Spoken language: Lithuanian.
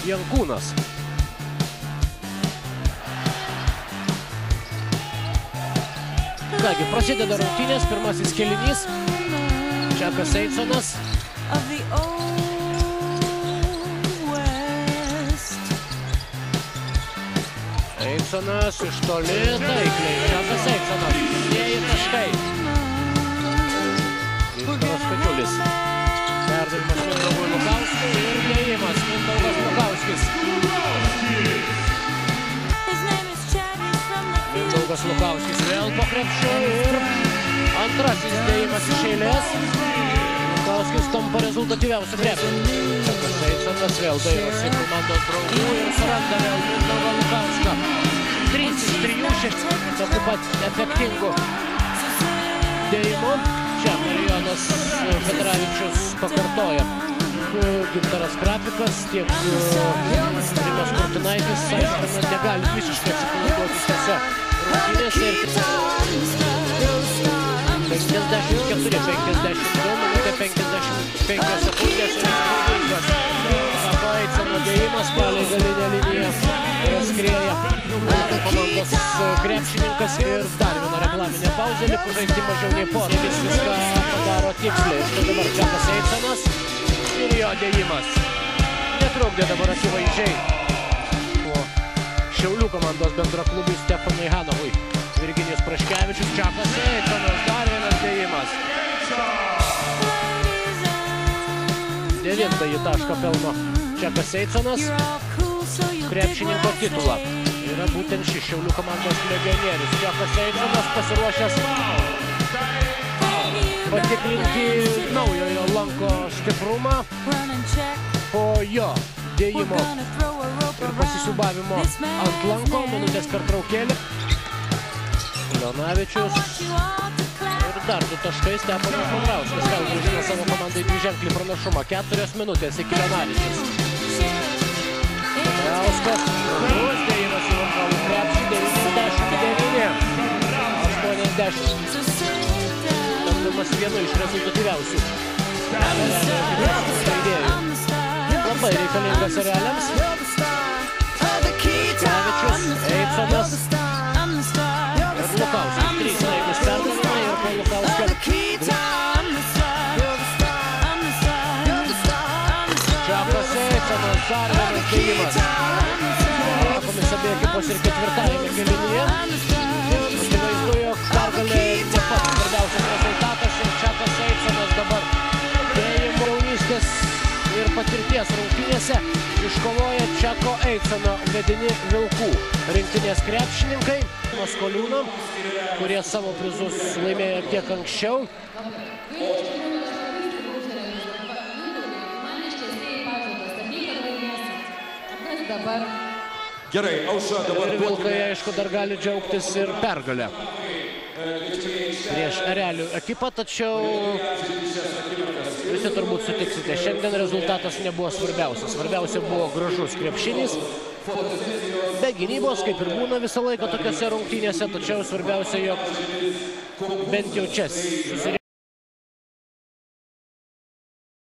Jankūnas. Kągi, prasideda rungtynės, pirmasis kėlinys. Čakas Eitsonas. Eitsonas iš toli, taikliai. Čakas Eitsonas. Dėjai taškai. Viktoras Kačiulis. Perdavimas Mindaugui Lukauskui ir dėjimas Mindaugas Lukauskis. Mindaugas Lukauskis vėl po krepšiu ir antrasis dėjimas iš eilės. Lukauskis tampa rezultatyviausiu krepšiu. Čakas Eitsonas vėl dairosi komandos draugų ir suranda vėl Mindaugą Lukauską. 3 iš 3 tokiu pat efektingu dėjimu. Čia Marijonas Petravičius pakartoja. Gintaras Krapikas, tiek Rimas Kurtinaitis, aišku, negali visiškai atsipalaiduoti šiose rungtynėse ir 54-52 minutė 55 sekundės ir įspūdingas Čako Eitsono dėjimas palei galinę liniją skrieja komandos krepšininkas ir dar viena reklaminė pauzė, likus žaisti mažiau nei porą, jis viską padaro tiksliai. Štai dabar Čakas Eitsonas ir jo dėjimas netrukdė dabar akivaizdžiai Šiaulių komandos bendraklubui Stefanui Hanovui. Virginijus Praškevičius, Čakas Eitsonas, dar vienas dėjimas. 9-ąjį tašką pelno Čakas Eitsonas, krepšininko titulą. Yra būtent šis Šiaulių komandos legionierius. Čakas Eitsonas pasiruošęs patikrinti naujojo lanko stiprumą po jo dėjimo ir pasisiubavimo ant lanko. Minutės pertraukėlė. Leonavičius ir dar 2 taškai. Steponas Žalbrauskas vėl grįžta savo komandai dviženklį pranašumą. 4 minutės iki Leonavičius. Žalbrauskas, dėjimas į antrąjį krepšį, 99, 80. Tapdamas vienu iš rezultatyviausių žaidėjų. Labai reikalingas Ereliams. Kravičius, Eitsonas ir Lukauskis. 3 laikus perdavimai ir po Lukauskio Čakas Eitsonas, dar vienas dėjimas. Lakomis abie ekipos ir 4-ąjame kėlinyje. Akivaizdu, jog pergalė ne pats svarbiausias rezultatas ir Čakas Eitsonas dabar dėjimo jaunystės ir patirties rungtynėse iškovoja Čako Eitsono vedini Vilkų rinktinės krepšininkai. Maskoliūno, kurie savo prizus laimėjo kiek anksčiau. Gerai, Aušra dabar... Ir Vilkai, aišku, dar gali džiaugtis ir pergalę prieš Erelių ekipą, tačiau visi turbūt sutiksite, šiandien rezultatas nebuvo svarbiausias. Svarbiausia buvo gražus krepšinis. Be gynybos, kaip ir būna visą laiką tokiose rungtynėse, tačiau svarbiausia, jog bent jau čia susirinkę